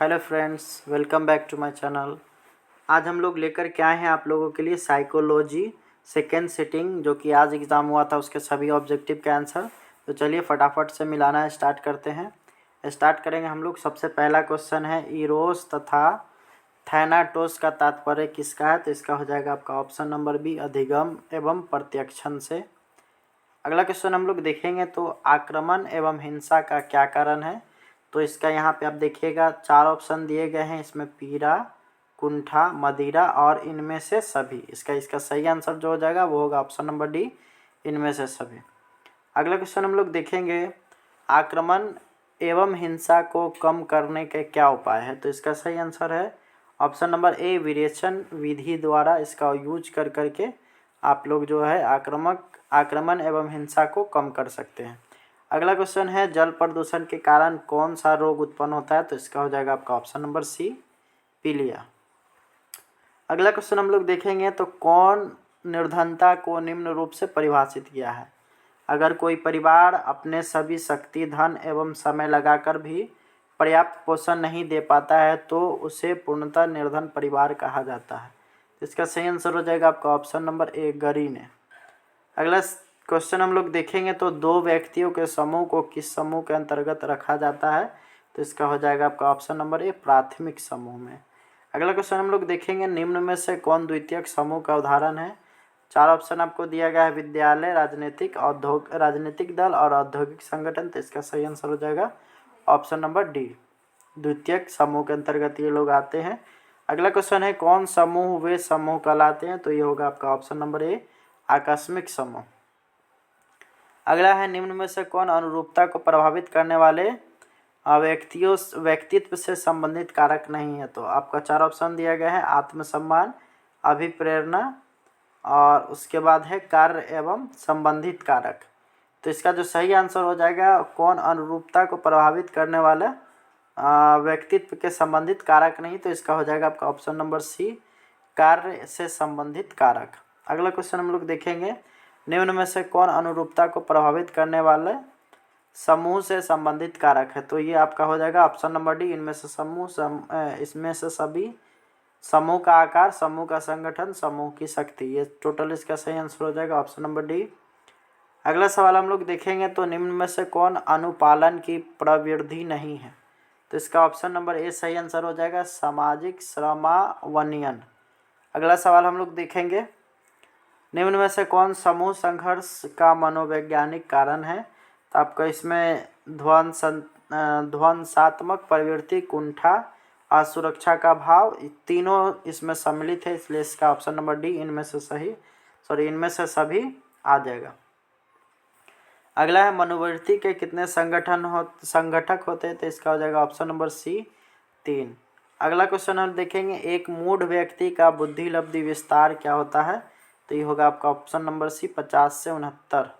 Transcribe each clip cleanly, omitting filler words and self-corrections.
Hello friends, welcome back to my channel. आज हम लोग लेकर के आए हैं आप लोगों के लिए साइकोलॉजी सेकेंड सिटिंग, जो कि आज एग्ज़ाम हुआ था, उसके सभी ऑब्जेक्टिव के आंसर। तो चलिए फटाफट से मिलाना स्टार्ट करते हैं। स्टार्ट करेंगे हम लोग। सबसे पहला क्वेश्चन है, इरोस तथा थैनाटोस का तात्पर्य किसका है? तो इसका हो जाएगा आपका ऑप्शन नंबर बी, अधिगम एवं प्रत्यक्षण से। अगला क्वेश्चन हम लोग देखेंगे तो आक्रमण एवं हिंसा का क्या कारण है? तो इसका यहाँ पे आप देखिएगा 4 ऑप्शन दिए गए हैं। इसमें पीड़ा, कुंठा, मदिरा और इनमें से सभी। इसका सही आंसर जो हो जाएगा वो होगा ऑप्शन नंबर डी, इनमें से सभी। अगला क्वेश्चन हम लोग देखेंगे, आक्रमण एवं हिंसा को कम करने के क्या उपाय है? तो इसका सही आंसर है ऑप्शन नंबर ए, विरेचन विधि द्वारा इसका यूज कर करके आप लोग जो है आक्रमण एवं हिंसा को कम कर सकते हैं। अगला क्वेश्चन है, जल प्रदूषण के कारण कौन सा रोग उत्पन्न होता है? तो इसका हो जाएगा आपका ऑप्शन नंबर सी, पीलिया। अगला क्वेश्चन हम लोग देखेंगे तो कौन निर्धनता को निम्न रूप से परिभाषित किया है? अगर कोई परिवार अपने सभी शक्ति, धन एवं समय लगाकर भी पर्याप्त पोषण नहीं दे पाता है तो उसे पूर्णतः निर्धन परिवार कहा जाता है। इसका सही आंसर हो जाएगा आपका ऑप्शन नंबर ए, गरीन है। अगला क्वेश्चन हम लोग देखेंगे तो दो व्यक्तियों के समूह को किस समूह के अंतर्गत रखा जाता है? तो इसका हो जाएगा आपका ऑप्शन नंबर ए, प्राथमिक समूह में। अगला क्वेश्चन हम लोग देखेंगे, निम्न में से कौन द्वितीयक समूह का उदाहरण है? 4 ऑप्शन आपको दिया गया है, विद्यालय, राजनीतिक दल और औद्योगिक संगठन। तो इसका सही आंसर हो जाएगा ऑप्शन नंबर डी, द्वितीयक समूह के अंतर्गत ये लोग आते हैं। अगला क्वेश्चन है, कौन समूह वे समूह कहलाते हैं? तो ये होगा आपका ऑप्शन नंबर ए, आकस्मिक समूह। अगला है, निम्न में से कौन अनुरूपता को प्रभावित करने वाले व्यक्तित्व से संबंधित कारक नहीं है? तो आपका 4 ऑप्शन दिया गया है, आत्मसम्मान, अभिप्रेरणा और उसके बाद है कार्य एवं संबंधित कारक। तो इसका जो सही आंसर हो जाएगा, कौन अनुरूपता को प्रभावित करने वाला व्यक्तित्व के संबंधित कारक नहीं, तो इसका हो जाएगा आपका ऑप्शन नंबर सी, कार्य से संबंधित कारक। अगला क्वेश्चन हम लोग देखेंगे, निम्न में से कौन अनुरूपता को प्रभावित करने वाले समूह से संबंधित कारक है? तो ये आपका हो जाएगा ऑप्शन नंबर डी, इनमें से इसमें से सभी, समूह का आकार, समूह का संगठन, समूह की शक्ति। ये टोटल इसका सही आंसर हो जाएगा ऑप्शन नंबर डी। अगला सवाल हम लोग देखेंगे तो निम्न में से कौन अनुपालन की प्रवृत्ति नहीं है? तो इसका ऑप्शन नंबर ए सही आंसर हो जाएगा, सामाजिक श्रमावनियन। अगला सवाल हम लोग देखेंगे, निम्न में से कौन समूह संघर्ष का मनोवैज्ञानिक कारण है? तो आपका इसमें ध्वंसात्मक प्रवृत्ति, कुंठा, असुरक्षा का भाव, तीनों इसमें सम्मिलित है, इसलिए इसका ऑप्शन नंबर डी, इनमें से सभी आ जाएगा। अगला है, मनोवृत्ति के कितने संगठक होते हैं? तो इसका हो जाएगा ऑप्शन नंबर सी, 3। अगला क्वेश्चन हम देखेंगे, एक मूढ़ व्यक्ति का बुद्धि लब्धि विस्तार क्या होता है? तो ये होगा आपका ऑप्शन नंबर सी, 50 से 69।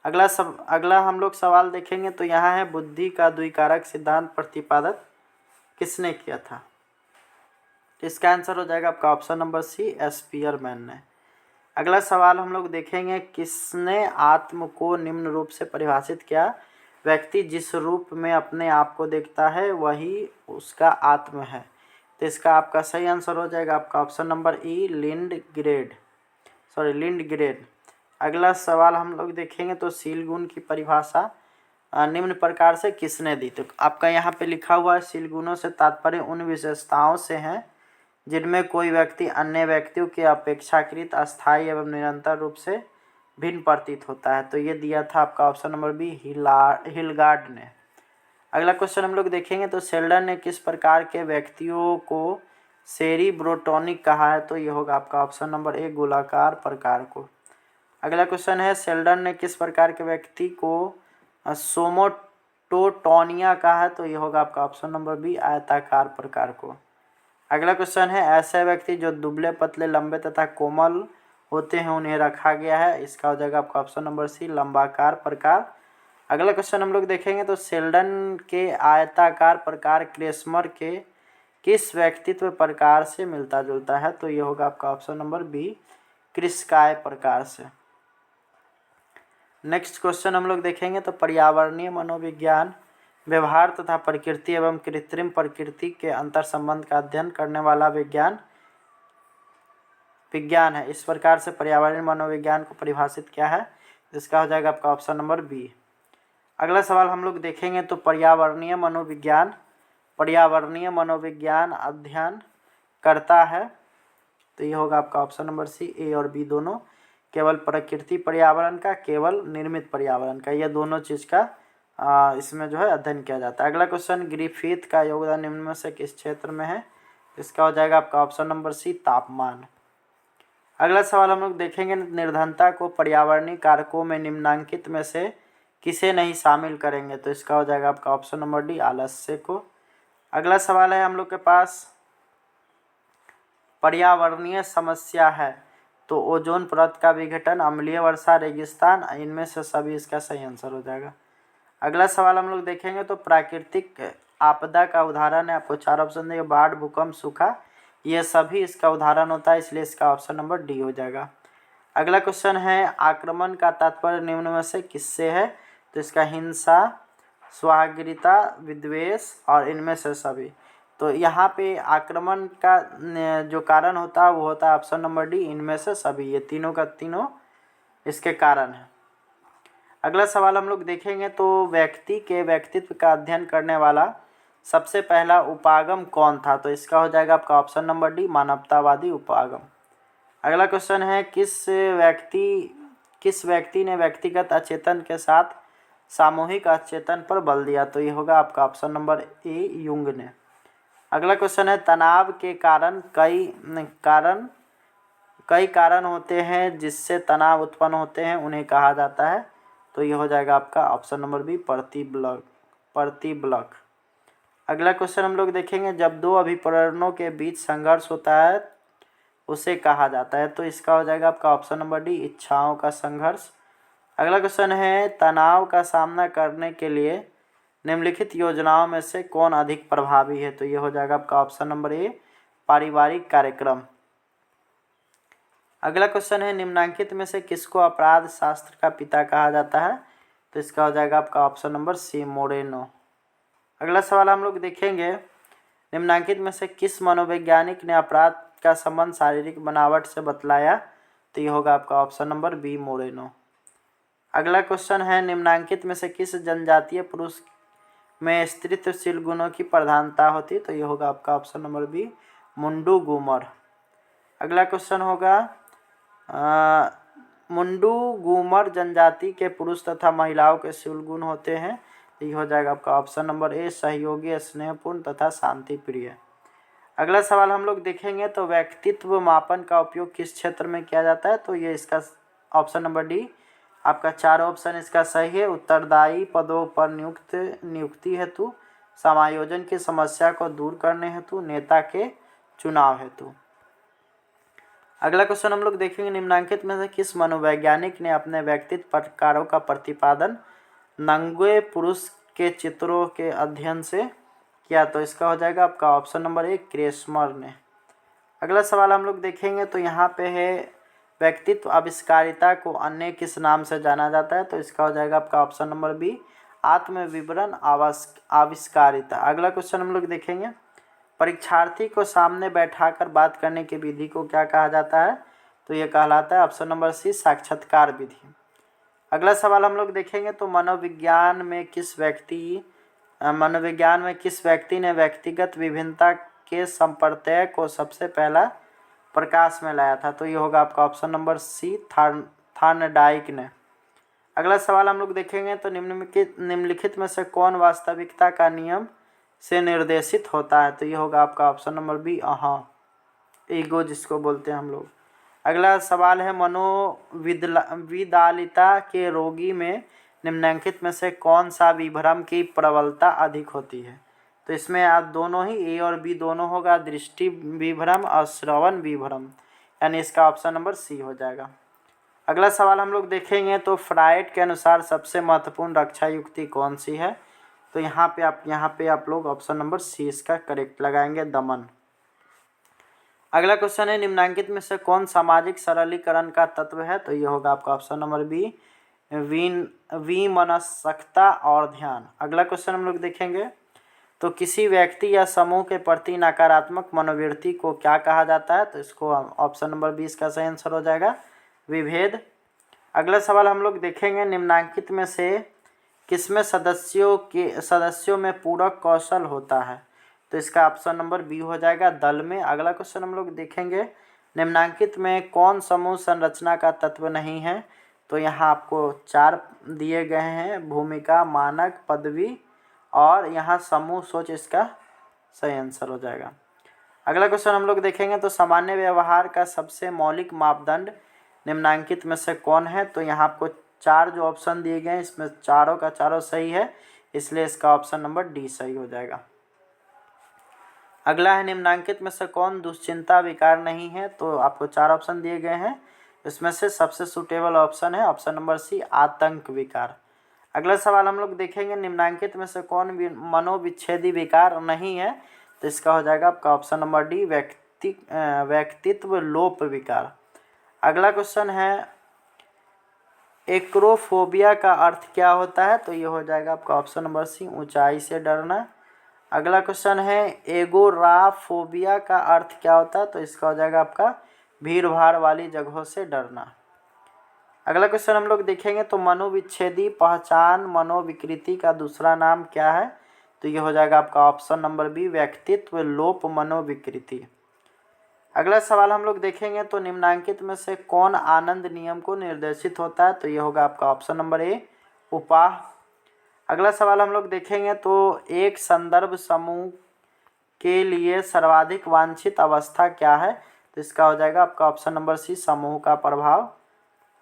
अगला हम लोग सवाल देखेंगे तो यहाँ है, बुद्धि का द्विकारक सिद्धांत प्रतिपादित किसने किया था? इसका आंसर हो जाएगा आपका ऑप्शन नंबर सी, स्पीयरमैन ने। अगला सवाल हम लोग देखेंगे, किसने आत्म को निम्न रूप से परिभाषित किया? व्यक्ति जिस रूप में अपने आप को देखता है वही उसका आत्म है। तो इसका आपका सही आंसर हो जाएगा आपका ऑप्शन नंबर ई, लिंडग्रेड। अगला सवाल हम लोग देखेंगे तो शील गुण की परिभाषा निम्न प्रकार से किसने दी? तो आपका यहाँ पे लिखा हुआ है, शील गुणों से तात्पर्य उन विशेषताओं से हैं जिनमें कोई व्यक्ति अन्य व्यक्तियों के अपेक्षाकृत अस्थायी एवं निरंतर रूप से भिन्न प्रतीत होता है। तो ये दिया था आपका ऑप्शन नंबर बी, हिलगार्ड ने। अगला क्वेश्चन हम लोग देखेंगे तो शेल्डन ने किस प्रकार के व्यक्तियों को सेरिब्रोटोनिक कहा है? तो ये होगा आपका ऑप्शन नंबर ए, गोलाकार प्रकार को। अगला क्वेश्चन है, शेल्डन ने किस प्रकार के व्यक्ति को सोमोटोटोनिया कहा है? तो ये होगा आपका ऑप्शन नंबर बी, आयताकार प्रकार को। अगला क्वेश्चन है, ऐसे व्यक्ति जो दुबले पतले लंबे तथा कोमल होते हैं उन्हें रखा गया है? इसका हो जाएगा आपका ऑप्शन नंबर सी, लंबाकार प्रकार। अगला क्वेश्चन हम लोग देखेंगे तो शेल्डन के आयताकार प्रकार क्रेस्मर के किस व्यक्तित्व प्रकार से मिलता जुलता है? तो ये होगा आपका ऑप्शन नंबर बी, क्रिस्काय प्रकार से। नेक्स्ट क्वेश्चन हम लोग देखेंगे तो पर्यावरणीय मनोविज्ञान व्यवहार तथा प्रकृति एवं कृत्रिम प्रकृति के अंतर संबंध का अध्ययन करने वाला विज्ञान है। इस प्रकार से पर्यावरणीय मनोविज्ञान को परिभाषित किया है। इसका हो जाएगा आपका ऑप्शन नंबर बी। अगला सवाल हम लोग देखेंगे तो पर्यावरणीय मनोविज्ञान अध्ययन करता है, तो ये होगा आपका ऑप्शन नंबर सी। ए और बी दोनों, केवल प्रकृति पर्यावरण का, केवल निर्मित पर्यावरण का, यह दोनों चीज़ का इसमें जो है अध्ययन किया जाता है। अगला क्वेश्चन, ग्रिफिथ का योगदान निम्न में से किस क्षेत्र में है? इसका हो जाएगा आपका ऑप्शन नंबर सी, तापमान। अगला सवाल हम लोग देखेंगे, निर्धनता को पर्यावरणीय कारकों में निम्नांकित में से किसे नहीं शामिल करेंगे? तो इसका हो जाएगा आपका ऑप्शन नंबर डी, आलस्य को। अगला सवाल है हम लोग के पास, पर्यावरणीय समस्या है तो ओजोन परत का विघटन, अम्लीय वर्षा, रेगिस्तान, इनमें से सभी इसका सही आंसर हो जाएगा। अगला सवाल हम लोग देखेंगे तो प्राकृतिक आपदा का उदाहरण है, आपको 4 ऑप्शन देंगे, बाढ़, भूकंप, सूखा, ये सभी इसका उदाहरण होता है, इसलिए इसका ऑप्शन नंबर डी हो जाएगा। अगला क्वेश्चन है, आक्रमण का तात्पर्य निम्न में से किससे है? तो इसका हिंसा, स्वाग्रता, विद्वेष और इनमें से सभी। तो यहाँ पे आक्रमण का जो कारण होता है वो होता है ऑप्शन नंबर डी, इनमें से सभी, ये तीनों का तीनों इसके कारण है। अगला सवाल हम लोग देखेंगे तो व्यक्ति के व्यक्तित्व का अध्ययन करने वाला सबसे पहला उपागम कौन था? तो इसका हो जाएगा आपका ऑप्शन नंबर डी, मानवतावादी उपागम। अगला क्वेश्चन है, किस व्यक्ति ने व्यक्तिगत अचेतन के साथ सामूहिक अचेतन पर बल दिया? तो ये होगा आपका ऑप्शन नंबर ए, युंग ने। अगला क्वेश्चन है, तनाव के कारण कई कारण होते हैं जिससे तनाव उत्पन्न होते हैं, उन्हें कहा जाता है? तो ये हो जाएगा आपका ऑप्शन नंबर बी, प्रतिबलक। अगला क्वेश्चन हम लोग देखेंगे, जब दो अभिप्रेरणों के बीच संघर्ष होता है उसे कहा जाता है? तो इसका हो जाएगा आपका ऑप्शन नंबर डी, इच्छाओं का संघर्ष। अगला क्वेश्चन है, तनाव का सामना करने के लिए निम्नलिखित योजनाओं में से कौन अधिक प्रभावी है? तो ये हो जाएगा आपका ऑप्शन नंबर ए, पारिवारिक कार्यक्रम। अगला क्वेश्चन है, निम्नांकित में से किसको अपराध शास्त्र का पिता कहा जाता है? तो इसका हो जाएगा आपका ऑप्शन नंबर सी, मोरेनो। अगला सवाल हम लोग देखेंगे, निम्नांकित में से किस मनोवैज्ञानिक ने अपराध का संबंध शारीरिक बनावट से बतलाया? तो ये होगा आपका ऑप्शन नंबर बी, मोरेनो। अगला क्वेश्चन है, निम्नांकित में से किस जनजातीय पुरुष में स्त्रीत्वशील गुणों की प्रधानता होती? तो ये होगा आपका ऑप्शन नंबर बी, मुंडू गुमर। अगला क्वेश्चन होगा, मुंडू गुमर जनजाति के पुरुष तथा महिलाओं के शील गुण होते हैं? तो ये हो जाएगा आपका ऑप्शन नंबर ए, सहयोगी, स्नेहपूर्ण तथा शांति प्रिय। अगला सवाल हम लोग देखेंगे तो व्यक्तित्व मापन का उपयोग किस क्षेत्र में किया जाता है? तो ये इसका ऑप्शन नंबर डी, आपका 4 ऑप्शन इसका सही है। उत्तरदायी पदों पर नियुक्ति हेतु, समायोजन की समस्या को दूर करने हेतु, नेता के चुनाव हेतु। अगला क्वेश्चन हम लोग देखेंगे, निम्नांकित में से किस मनोवैज्ञानिक ने अपने व्यक्तित्व प्रकारों का प्रतिपादन नंगे पुरुष के चित्रों के अध्ययन से किया? तो इसका हो जाएगा आपका ऑप्शन नंबर ए, क्रेस्मर ने। अगला सवाल हम लोग देखेंगे तो यहाँ पे है, व्यक्तित्व आविष्कारिता को अन्य किस नाम से जाना जाता है? तो इसका हो जाएगा आपका ऑप्शन नंबर बी, आत्म विवरण आविष्कारिता। अगला क्वेश्चन हम लोग देखेंगे, परीक्षार्थी को सामने बैठाकर बात करने की विधि को क्या कहा जाता है? तो ये कहलाता है ऑप्शन नंबर सी, साक्षात्कार विधि। अगला सवाल हम लोग देखेंगे तो मनोविज्ञान में किस व्यक्ति ने व्यक्तिगत विभिन्नता के संप्रत्यय को सबसे पहला प्रकाश में लाया था? तो ये होगा आपका ऑप्शन नंबर सी, थार्नडाइक ने। अगला सवाल हम लोग देखेंगे तो निम्नलिखित में से कौन वास्तविकता का नियम से निर्देशित होता है? तो ये होगा आपका ऑप्शन नंबर बी, ईगो जिसको बोलते हैं हम लोग। अगला सवाल है, मनोविदालिता के रोगी में निम्नलिखित में से कौन सा विभ्रम की प्रबलता अधिक होती है? तो इसमें आप दोनों ही ए और बी दोनों होगा, दृष्टि विभ्रम और श्रवण विभ्रम, यानी इसका ऑप्शन नंबर सी हो जाएगा। अगला सवाल हम लोग देखेंगे तो फ्राइड के अनुसार सबसे महत्वपूर्ण रक्षा युक्ति कौन सी है? तो यहाँ पे आप लोग ऑप्शन नंबर सी इसका करेक्ट लगाएंगे, दमन। अगला क्वेश्चन है, निम्नांकित में से कौन सामाजिक सरलीकरण का तत्व है? तो ये होगा आपका ऑप्शन नंबर बी, विमनस्कता और ध्यान। अगला क्वेश्चन हम लोग देखेंगे, तो किसी व्यक्ति या समूह के प्रति नकारात्मक मनोवृत्ति को क्या कहा जाता है? तो इसको ऑप्शन नंबर 20 का सही आंसर हो जाएगा विभेद। अगला सवाल हम लोग देखेंगे, निम्नलिखित में से किसमें सदस्यों में पूरक कौशल होता है? तो इसका ऑप्शन नंबर बी हो जाएगा दल में। अगला क्वेश्चन हम लोग देखेंगे, निम्नलिखित में कौन समूह संरचना का तत्व नहीं है? तो यहाँ आपको 4 दिए गए हैं, भूमिका, मानक, पदवी और यहाँ समूह सोच इसका सही आंसर हो जाएगा। अगला क्वेश्चन हम लोग देखेंगे, तो सामान्य व्यवहार का सबसे मौलिक मापदंड निम्नलिखित में से कौन है? तो यहाँ आपको 4 जो ऑप्शन दिए गए हैं इसमें चारों का चारों सही है, इसलिए इसका ऑप्शन नंबर डी सही हो जाएगा। अगला है, निम्नलिखित में से कौन दुश्चिंता विकार नहीं है? तो आपको 4 ऑप्शन दिए गए हैं, इसमें से सबसे सूटेबल ऑप्शन है ऑप्शन नंबर सी आतंक विकार। अगला सवाल हम लोग देखेंगे, निम्नलिखित में से कौन मनोविच्छेदी विकार नहीं है? तो इसका हो जाएगा आपका ऑप्शन नंबर डी व्यक्तित्व लोप विकार। अगला क्वेश्चन है, एक्रोफोबिया का अर्थ क्या होता है? तो ये हो जाएगा आपका ऑप्शन नंबर सी ऊंचाई से डरना। अगला क्वेश्चन है, एगोराफोबिया का अर्थ क्या होता है? तो इसका हो जाएगा आपका भीड़ भाड़ वाली जगहों से डरना। अगला क्वेश्चन हम लोग देखेंगे, तो मनोविच्छेदी पहचान मनोविकृति का दूसरा नाम क्या है? तो ये हो जाएगा आपका ऑप्शन नंबर बी व्यक्तित्व लोप मनोविकृति। अगला सवाल हम लोग देखेंगे, तो निम्नलिखित में से कौन आनंद नियम को निर्देशित होता है? तो ये होगा आपका ऑप्शन नंबर ए उपाह। अगला सवाल हम लोग देखेंगे, तो एक संदर्भ समूह के लिए सर्वाधिक वांछित अवस्था क्या है? तो इसका हो जाएगा आपका ऑप्शन नंबर सी समूह का प्रभाव।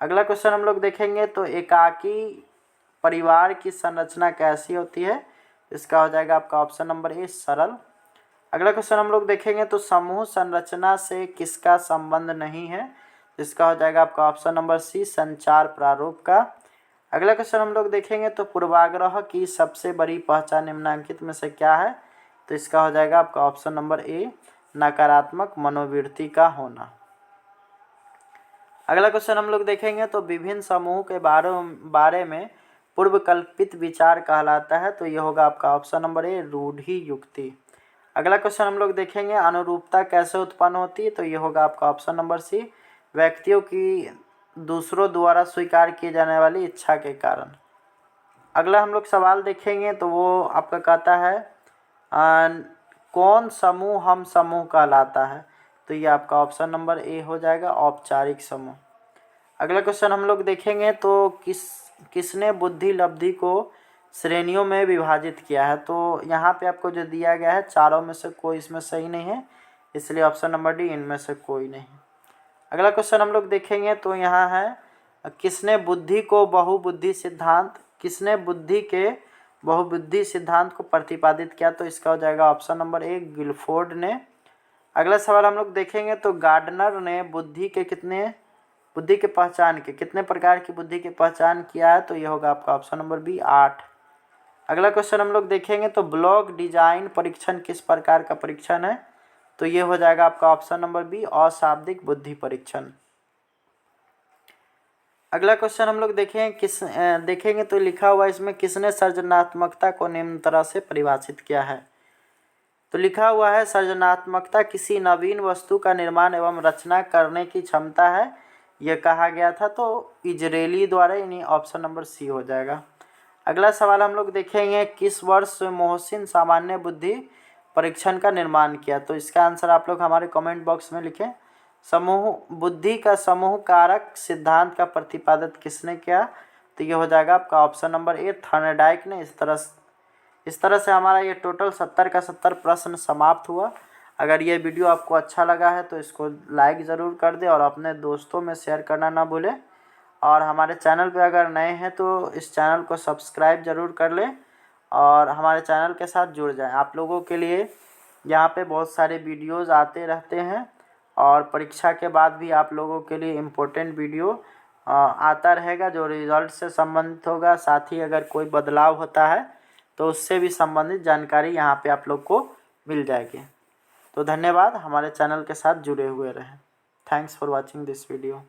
अगला क्वेश्चन हम लोग देखेंगे, तो एकाकी परिवार की संरचना कैसी होती है? इसका हो जाएगा आपका ऑप्शन नंबर ए सरल। अगला क्वेश्चन हम लोग देखेंगे, तो समूह संरचना से किसका संबंध नहीं है? इसका हो जाएगा आपका ऑप्शन नंबर सी संचार प्रारूप का। अगला क्वेश्चन हम लोग देखेंगे, तो पूर्वाग्रह की सबसे बड़ी पहचान निम्नलिखित में से क्या है? तो इसका हो जाएगा आपका ऑप्शन नंबर ए नकारात्मक मनोवृत्ति का होना। अगला क्वेश्चन हम लोग देखेंगे, तो विभिन्न समूह के बारे में पूर्व कल्पित विचार कहलाता है। तो ये होगा आपका ऑप्शन नंबर ए रूढ़ि युक्ति। अगला क्वेश्चन हम लोग देखेंगे, अनुरूपता कैसे उत्पन्न होती है? तो ये होगा आपका ऑप्शन नंबर सी व्यक्तियों की दूसरों द्वारा स्वीकार किए जाने वाली इच्छा के कारण। अगला हम लोग सवाल देखेंगे, तो वो आपका कहता है कौन समूह हम समूह कहलाता है? तो ये आपका ऑप्शन नंबर ए हो जाएगा औपचारिक समूह। अगला क्वेश्चन हम लोग देखेंगे, तो किसने बुद्धि लब्धि को श्रेणियों में विभाजित किया है? तो यहाँ पे आपको जो दिया गया है चारों में से कोई इसमें सही नहीं है, इसलिए ऑप्शन नंबर डी इनमें से कोई नहीं। अगला क्वेश्चन हम लोग देखेंगे, तो यहाँ है किसने बुद्धि के बहुबुद्धि सिद्धांत को प्रतिपादित किया? तो इसका हो जाएगा ऑप्शन नंबर ए गिलफोर्ड ने। अगला सवाल हम लोग देखेंगे, तो गार्डनर ने बुद्धि के पहचान के कितने प्रकार की बुद्धि की पहचान किया है? तो ये होगा आपका ऑप्शन नंबर बी 8। अगला क्वेश्चन हम लोग देखेंगे, तो ब्लॉग डिजाइन परीक्षण किस प्रकार का परीक्षण है? तो ये हो जाएगा आपका ऑप्शन नंबर बी अशाब्दिक बुद्धि परीक्षण। अगला क्वेश्चन हम लोग देखेंगे, तो लिखा हुआ इसमें किसने सृजनात्मकता को निम्न तरह से परिभाषित किया है? तो लिखा हुआ है सृजनात्मकता किसी नवीन वस्तु का निर्माण एवं रचना करने की क्षमता है, यह कहा गया था। तो इजरेली द्वारा, यानी ऑप्शन नंबर सी हो जाएगा। अगला सवाल हम लोग देखेंगे, किस वर्ष मोहसिन सामान्य बुद्धि परीक्षण का निर्माण किया? तो इसका आंसर आप लोग हमारे कमेंट बॉक्स में लिखें। बुद्धि का समूह कारक सिद्धांत का प्रतिपादन किसने किया? तो ये हो जाएगा आपका ऑप्शन नंबर ए थॉर्नडाइक ने। इस तरह से हमारा ये टोटल 70 का 70 प्रश्न समाप्त हुआ। अगर ये वीडियो आपको अच्छा लगा है तो इसको लाइक ज़रूर कर दें और अपने दोस्तों में शेयर करना ना भूलें। और हमारे चैनल पे अगर नए हैं तो इस चैनल को सब्सक्राइब ज़रूर कर लें और हमारे चैनल के साथ जुड़ जाएं। आप लोगों के लिए यहाँ पे बहुत सारे वीडियोस आते रहते हैं और परीक्षा के बाद भी आप लोगों के लिए इम्पोर्टेंट वीडियो आता रहेगा जो रिज़ल्ट से संबंधित होगा। साथ ही अगर कोई बदलाव होता है तो उससे भी संबंधित जानकारी यहाँ पे आप लोग को मिल जाएगी। तो धन्यवाद, हमारे चैनल के साथ जुड़े हुए रहें। Thanks for watching this video.